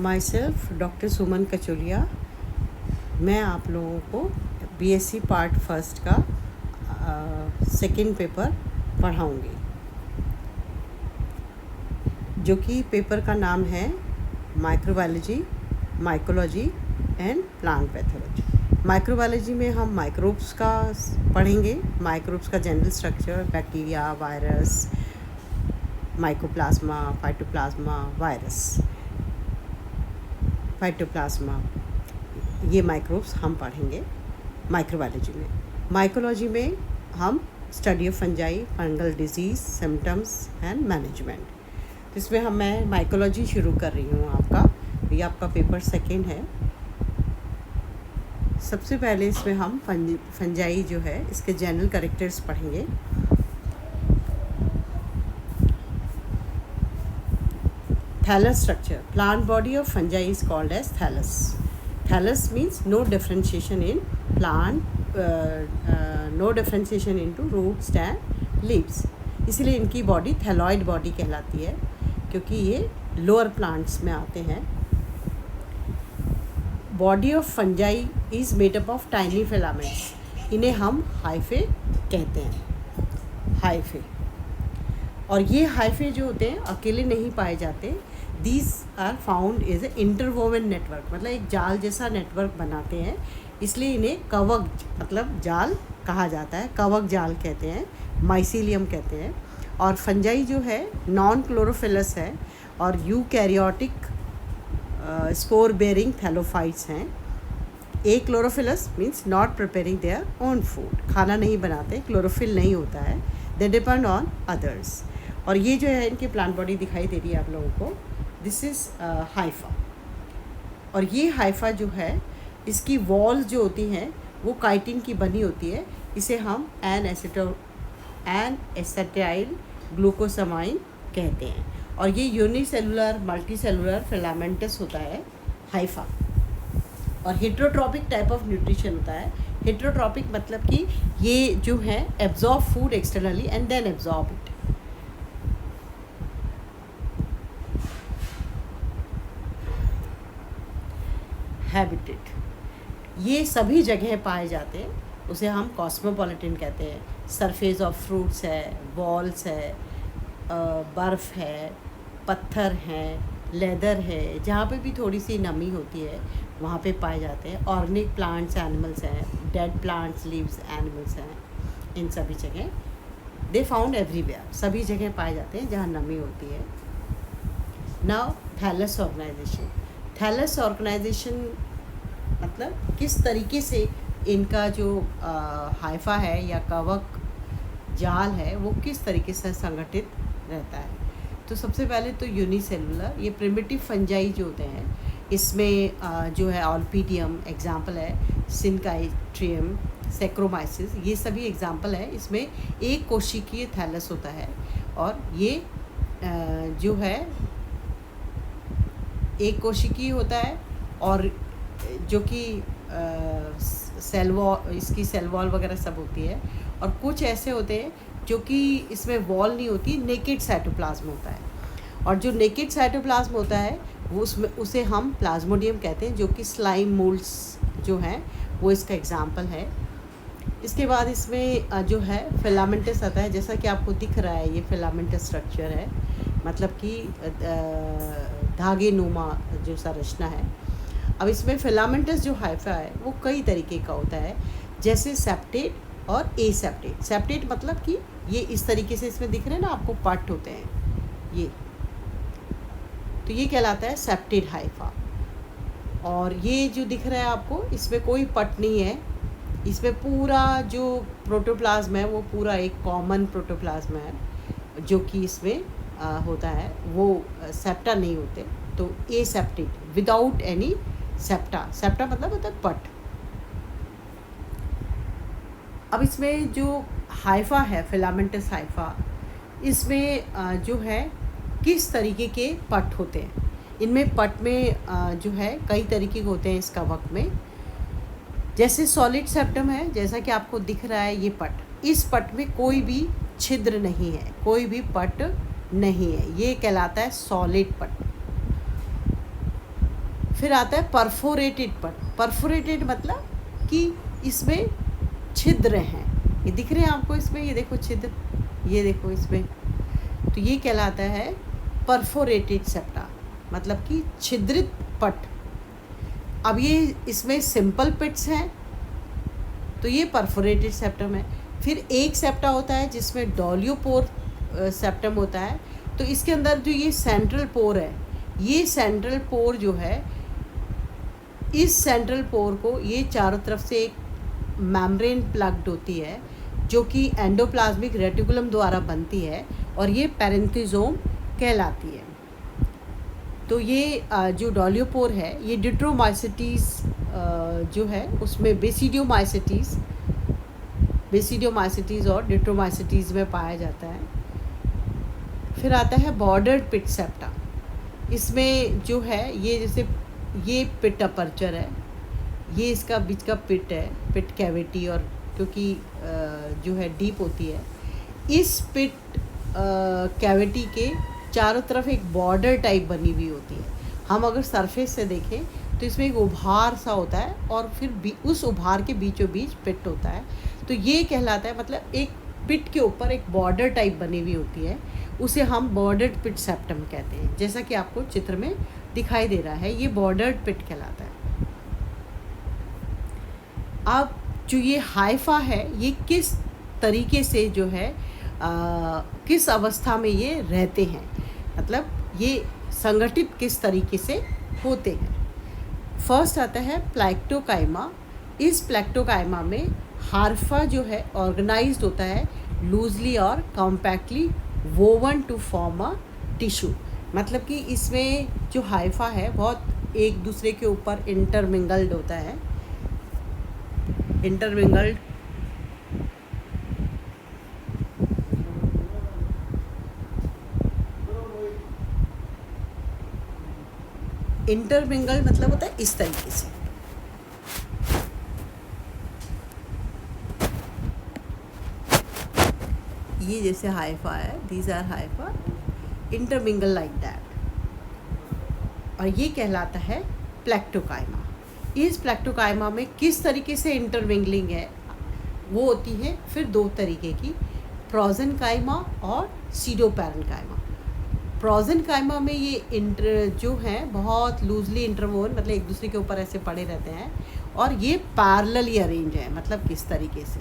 My self doctor सुमन कचोलिया। मैं आप लोगों को बीएससी पार्ट फर्स्ट का सेकंड पेपर पढ़ाऊँगी, जो कि पेपर का नाम है microbiology, mycology and plant pathology. Microbiology में हम माइक्रोब्स का पढ़ेंगे, माइक्रोब्स का general structure, bacteria, virus, mycoplasma, phytoplasma, virus, phytoplasma, ये माइक्रोब्स हम पढ़ेंगे माइक्रोबायोलॉजी में। माइकोलॉजी में हम study of fungi, fungal disease, symptoms and management. इसमें मैं माइकोलॉजी शुरू कर रही हूँ आपका। ये आपका पेपर सेकंड है। सबसे पहले इसमें हम फंजाई जो है इसके जनरल कैरेक्टर्स पढ़ेंगे। Thallus structure. Plant body of fungi is called as thallus. Thallus means no differentiation in plant, no differentiation into roots and leaves. इसलिए इनकी बॉडी थैलॉइड बॉडी कहलाती है, क्योंकि ये लोअर प्लांट्स में आते हैं। Body of fungi is made up of tiny filaments. इन्हें हम हाइफे कहते हैं, हाइफे। और ये हाइफे जो होते हैं अकेले नहीं पाए जाते। These are found is a interwoven network, मतलब एक जाल जैसा नेटवर्क बनाते हैं, इसलिए इन्हें कवक मतलब जाल कहा जाता है। कवक जाल कहते हैं, माइसीलियम कहते हैं। और फंजाई जो है नॉन क्लोरोफिलस है और यूकैरियोटिक स्पोर बेयरिंग थैलोफाइट्स हैं। Achlorophyllous means not preparing their own food, खाना नहीं बनाते, क्लोरोफिल नहीं होता है, दे डिपेंड ऑन अदर्स। और ये जो है इनकी प्लांट बॉडी दिखाई दे रही है आप लोगों को, दिस इज़ हाइफा। और ये हाइफा जो है इसकी वॉल्स जो होती हैं वो काइटिन की बनी होती है। इसे हम एन एसिटाइल ग्लूकोसामाइन कहते हैं। और ये यूनिसेलुलर मल्टीसेलुलर फिलामेंटस होता है हाइफा। और हेट्रोट्रॉपिक टाइप ऑफ न्यूट्रिशन होता है। हेट्रोट्रॉपिक मतलब कि ये जो है absorb food externally and then absorb it. Habitat, ये सभी जगह पाए जाते हैं, उसे हम कॉस्मोपॉलिटन कहते हैं। सरफेस ऑफ फ्रूट्स है, वॉल्स है, बर्फ़ है, पत्थर हैं, लेदर है, जहाँ पे भी थोड़ी सी नमी होती है वहाँ पे पाए जाते हैं। ऑर्गेनिक प्लांट्स एनिमल्स हैं, डेड प्लांट्स लीव्स एनिमल्स हैं, इन सभी जगह दे फाउंड एवरीवेयर, सभी जगह पाए जाते हैं जहाँ नमी होती है। Now thallus organization. Thallus organization मतलब किस तरीके से इनका जो हाइफा है या कवक जाल है वो किस तरीके से संगठित रहता है। तो सबसे पहले तो यूनिसेलुलर, ये प्रिमिटिव फंजाई जो होते हैं इसमें जो है ऑल्पीडियम एग्जाम्पल है, सिनकाइट्रियम, सेक्रोमाइसिस, ये सभी एग्जाम्पल है। इसमें एक कोशिकीय थैलस होता है और ये जो है एक कोशिकीय होता है, और जो कि सेल वॉल, इसकी सेल वॉल वगैरह सब होती है। और कुछ ऐसे होते हैं जो कि इसमें वॉल नहीं होती, नेकेड साइटोप्लाज्म होता है। और जो नेकेड साइटोप्लाज्म होता है वो उसे हम प्लाज्मोडियम कहते हैं, जो कि स्लाइम मोल्ड्स जो हैं वो इसका एग्जाम्पल है। इसके बाद इसमें जो है फिलामेंटस आता है, जैसा कि आपको दिख रहा है ये फिलामेंटस स्ट्रक्चर है, मतलब कि धागे नुमा जो संरचना है। अब इसमें फिलामेंटस जो हाइफा है वो कई तरीके का होता है, जैसे सेप्टेट और एसेप्टेट। सेप्टेट मतलब कि ये इस तरीके से इसमें दिख रहे हैं ना आपको, पट होते हैं ये, तो ये कहलाता है सेप्टेट हाइफा। और ये जो दिख रहा है आपको, इसमें कोई पट नहीं है, इसमें पूरा जो प्रोटोप्लाज्म है वो पूरा एक कॉमन प्रोटोप्लाज्म है, जो कि इसमें होता है, वो सेप्टा नहीं होते। तो aseptate without any septa, septa मतलब होता है पट। अब इसमें जो हाइफा है, फिलामेंटस हाइफा, इसमें जो है किस तरीके के पट होते हैं। इनमें पट में जो है कई तरीके के होते हैं इस कवक में। जैसे सॉलिड सेप्टम है, जैसा कि आपको दिख रहा है ये पट, इस पट में कोई भी छिद्र नहीं है, कोई भी पट नहीं है, ये कहलाता है सॉलिड पट। फिर आता है परफोरेटेड पट। परफोरेटेड मतलब कि इसमें छिद्र हैं, ये दिख रहे हैं आपको इसमें, ये देखो छिद्र, ये देखो इसमें, तो ये कहलाता है परफोरेटेड सेप्टा, मतलब कि छिद्रित पट। अब ये इसमें सिंपल पिट्स हैं तो ये परफोरेटेड सेप्टम है। फिर एक सेप्टा होता है जिसमें डॉलियोपोर सेप्टम होता है, तो इसके अंदर जो ये सेंट्रल पोर है, ये सेंट्रल पोर जो है, इस सेंट्रल पोर को ये चारों तरफ से एक मेम्ब्रेन प्लग्ड होती है जो कि एंडोप्लाज्मिक रेटिकुलम द्वारा बनती है और ये पैरेंथीजोम कहलाती है। तो ये जो डॉलियोपोर है ये डिट्रोमाइसिटीज़ जो है उसमें बेसिडियोमाइसिटीज़ और डिट्रोमाइसिटीज़ में पाया जाता है। फिर आता है बॉर्डर्ड पिट सेप्टा। इसमें जो है ये जैसे ये पिट अपर्चर है, ये इसका बीच का पिट है, पिट कैविटी, और क्योंकि जो है डीप होती है, इस पिट कैविटी के चारों तरफ एक बॉर्डर टाइप बनी हुई होती है। हम अगर सरफेस से देखें तो इसमें एक उभार सा होता है और फिर उस उभार के बीचों बीच पिट होता है, तो ये कहलाता है, मतलब एक पिट के ऊपर एक बॉर्डर टाइप बनी हुई होती है, उसे हम बॉर्डर्ड पिट सेप्टम कहते हैं। जैसा कि आपको चित्र में दिखाई दे रहा है, ये बॉर्डर्ड पिट कहलाता है। अब जो ये हाइफा है, ये किस तरीके से जो है किस अवस्था में ये रहते हैं, मतलब ये संगठित किस तरीके से होते हैं। फर्स्ट आता है प्लैक्टोकाइमा। इस प्लैक्टोकाइमा में हार्फा जो है ऑर्गेनाइज्ड होता है लूजली और compactly woven to form a tissue, मतलब कि इसमें जो हाइफा है बहुत एक दूसरे के ऊपर इंटरमिंगल्ड होता है। इंटरमिंगल्ड मतलब होता है इस तरीके से, ये जैसे हाइफा है, these are hypha intermingle like that, और ये कहलाता है प्लैक्टोकाइमा। इस प्लैक्टोकाइमा में किस तरीके से इंटरमिंगलिंग है वो होती है फिर दो तरीके की, प्रोजेनकाइमा और सीडोपैरेन्काइमा। प्रोजेनकाइमा में ये जो हैं बहुत लूजली इंटरवोन, मतलब एक दूसरे के ऊपर ऐसे पड़े रहते हैं, और ये पैरेलली अरेंज है, मतलब किस तरीके से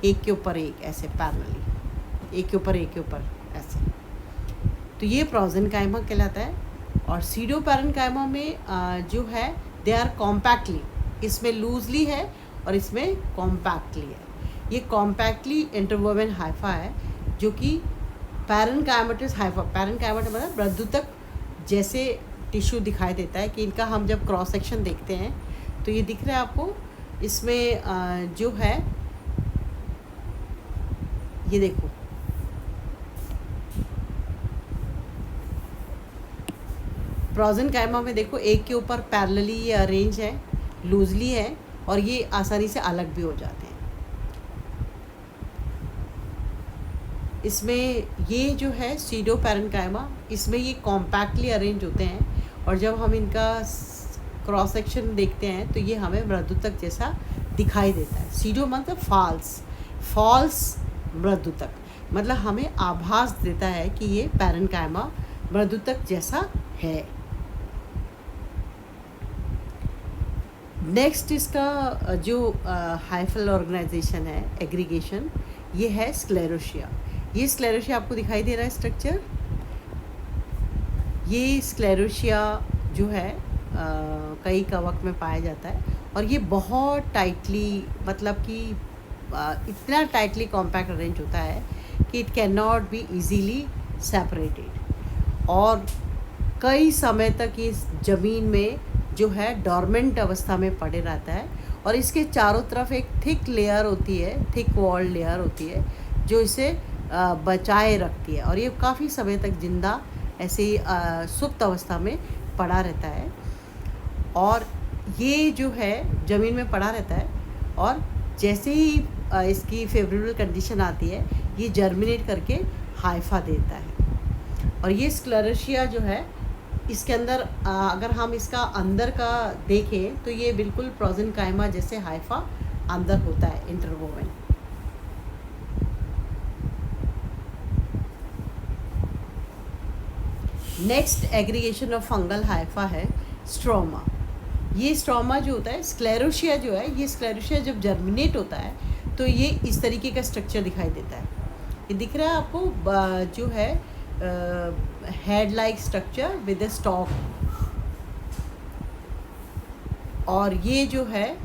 एक के ऊपर एक ऐसे पैरेलली, एक के ऊपर ऐसे, तो ये प्रोजेनकाइमा कहलाता है। और सीडोपैरेन्काइमा में जो है दे आर कॉम्पैक्टली, इसमें लूजली है और इसमें कॉम्पैक्टली है। ये कॉम्पैक्टली इंटरवोवन हाइफा है जो कि पैरेन्काइमेटस हाइफा, पैरेन्काइमेटस मतलब मृदुतक जैसे टिश्यू दिखाई देता है, कि इनका हम जब क्रॉस सेक्शन देखते हैं तो ये दिख रहा है आपको, इसमें जो है ये देखो, प्रोजेनकाइमा में देखो एक के ऊपर पैरेलली ये अरेंज है, लूजली है, और ये आसानी से अलग भी हो जाते हैं। इसमें ये जो है सीडोपैरेन्काइमा, इसमें ये कॉम्पैक्टली अरेंज होते हैं, और जब हम इनका क्रॉस सेक्शन देखते हैं तो ये हमें मृदुतक जैसा दिखाई देता है। सीडो मतलब फॉल्स मृदुतक, मतलब हमें आभास देता है कि ये पैरेन्काइमा मृदुतक जैसा है। नेक्स्ट इसका जो हाइफल ऑर्गेनाइजेशन है, एग्रीगेशन, ये है स्क्लेरोशिया। ये स्क्लेरोशिया आपको दिखाई दे रहा है स्ट्रक्चर, ये स्क्लेरोशिया जो है कई कवक में पाया जाता है, और ये बहुत टाइटली, मतलब कि इतना टाइटली कॉम्पैक्ट अरेंज होता है कि it can not be easily separated, और कई समय तक इस ज़मीन में जो है डॉर्मेंट अवस्था में पड़े रहता है, और इसके चारों तरफ एक थिक लेयर होती है, थिक वॉल लेयर होती है जो इसे बचाए रखती है, और ये काफ़ी समय तक जिंदा ऐसे ही सुप्त अवस्था में पड़ा रहता है, और ये जो है ज़मीन में पड़ा रहता है, और जैसे ही इसकी फेवरेबल कंडीशन आती है ये जर्मिनेट करके हाइफा देता है। और ये स्क्लेरोशिया जो है इसके अंदर अगर हम इसका अंदर का देखें तो ये बिल्कुल प्रोजेनकाइमा जैसे हाइफा अंदर होता है interwoven. Next aggregation of fungal Haifa है स्ट्रोमा। ये स्ट्रोमा जो होता है, स्क्लेरोशिया जो है, ये स्क्लेरोशिया जब जर्मिनेट होता है तो ये इस तरीके का स्ट्रक्चर दिखाई देता है। ये दिख रहा है आपको जो है head like structure with a stalk, और ये जो है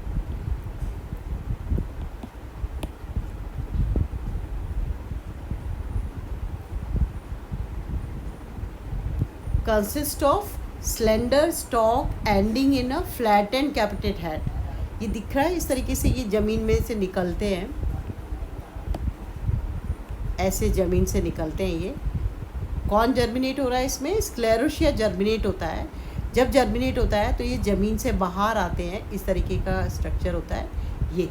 consist of slender stalk ending in a flat and capitated head. ये दिख रहा है इस तरीके से, ये ज़मीन में से निकलते हैं, ऐसे ज़मीन से निकलते हैं। ये कौन जर्मिनेट हो रहा है इसमें? स्क्लेरोशिया जर्मिनेट होता है। जब जर्मिनेट होता है तो ये ज़मीन से बाहर आते हैं, इस तरीके का स्ट्रक्चर होता है ये।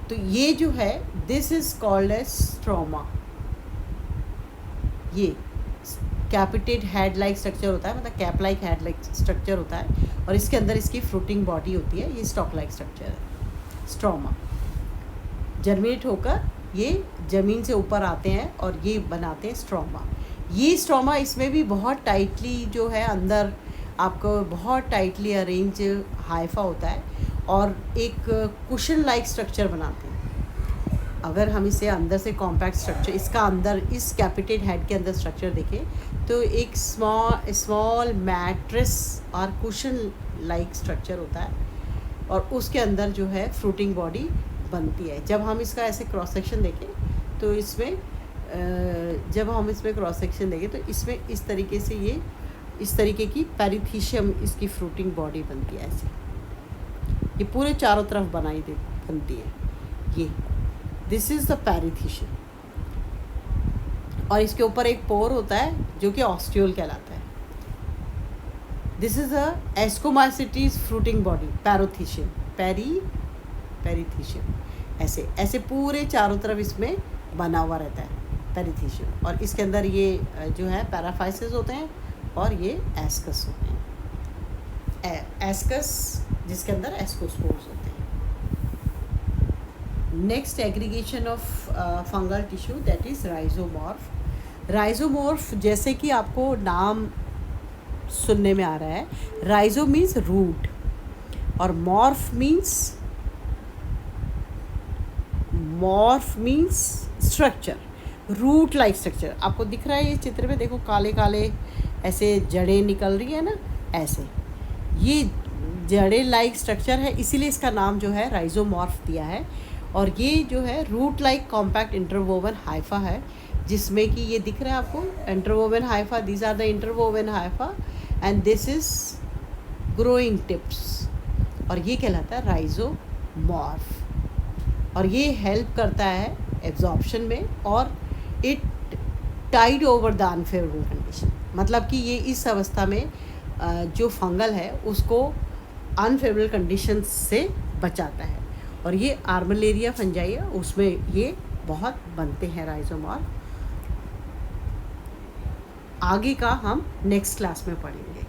तो ये जो है this is called as stroma. ये कैपिटेड हेड लाइक स्ट्रक्चर होता है, मतलब cap like head like structure होता है, और इसके अंदर इसकी फ्रूटिंग बॉडी होती है। ये स्टॉक लाइक स्ट्रक्चर है स्ट्रोमा। जर्मिनेट होकर ये ज़मीन से ऊपर आते हैं और ये बनाते हैं स्ट्रोमा। ये स्ट्रोमा इसमें भी बहुत टाइटली जो है अंदर आपको बहुत टाइटली अरेंज हाइफा होता है और एक कुशन लाइक स्ट्रक्चर बनाते हैं। अगर हम इसे अंदर से कॉम्पैक्ट स्ट्रक्चर, इसका अंदर इस कैपिटेड हेड के अंदर स्ट्रक्चर देखें तो एक स्मॉल मैट्रेस और कुशन लाइक स्ट्रक्चर होता है, और उसके अंदर जो है फ्रूटिंग बॉडी बनती है। जब हम इसका ऐसे क्रॉस सेक्शन देखें तो इसमें जब हम इसमें क्रॉस सेक्शन देखें तो इसमें इस तरीके से ये इस तरीके की पेरिथीशियम इसकी फ्रूटिंग बॉडी बनती है ऐसे। ये पूरे चारों तरफ बनती है ये। दिस इज़ द पेरिथीशियम, और इसके ऊपर एक पोर होता है जो कि ऑस्टियोल कहलाता है। This is a ascomycetes fruiting body perithecium, perithecium. ऐसे ऐसे पूरे चारों तरफ इसमें बना हुआ रहता है पेरिथीशियम, और इसके अंदर ये जो है पैराफाइसिस होते हैं और ये एस्कस होते हैं। एस्कस जिसके अंदर एस्कोस्पोर्स होते हैं। Next aggregation of fungal tissue that is rhizomorph. Rhizomorph जैसे कि आपको नाम सुनने में आ रहा है, राइजो मीन्स रूट और morph means structure, root like structure. आपको दिख रहा है ये चित्र में, देखो काले काले ऐसे जड़ें निकल रही है ना, ऐसे ये जड़े लाइक स्ट्रक्चर है, इसीलिए इसका नाम जो है राइजोमॉर्फ दिया है। और ये जो है root like compact interwoven hypha है, जिसमें कि ये दिख रहा है आपको interwoven hypha. These are the interwoven hypha and this is growing tips, और ये कहलाता है राइजोमॉर्फ। और ये हेल्प करता है एब्जॉर्प्शन में, और it tide over the unfavourable condition, मतलब कि ये इस अवस्था में जो फंगल है उसको अनफेवरेबल कंडीशन से बचाता है। और ये आर्मिलेरिया फंजाई है, उसमें ये बहुत बनते हैं राइजोमॉर्फ। आगे का हम नेक्स्ट क्लास में पढ़ेंगे।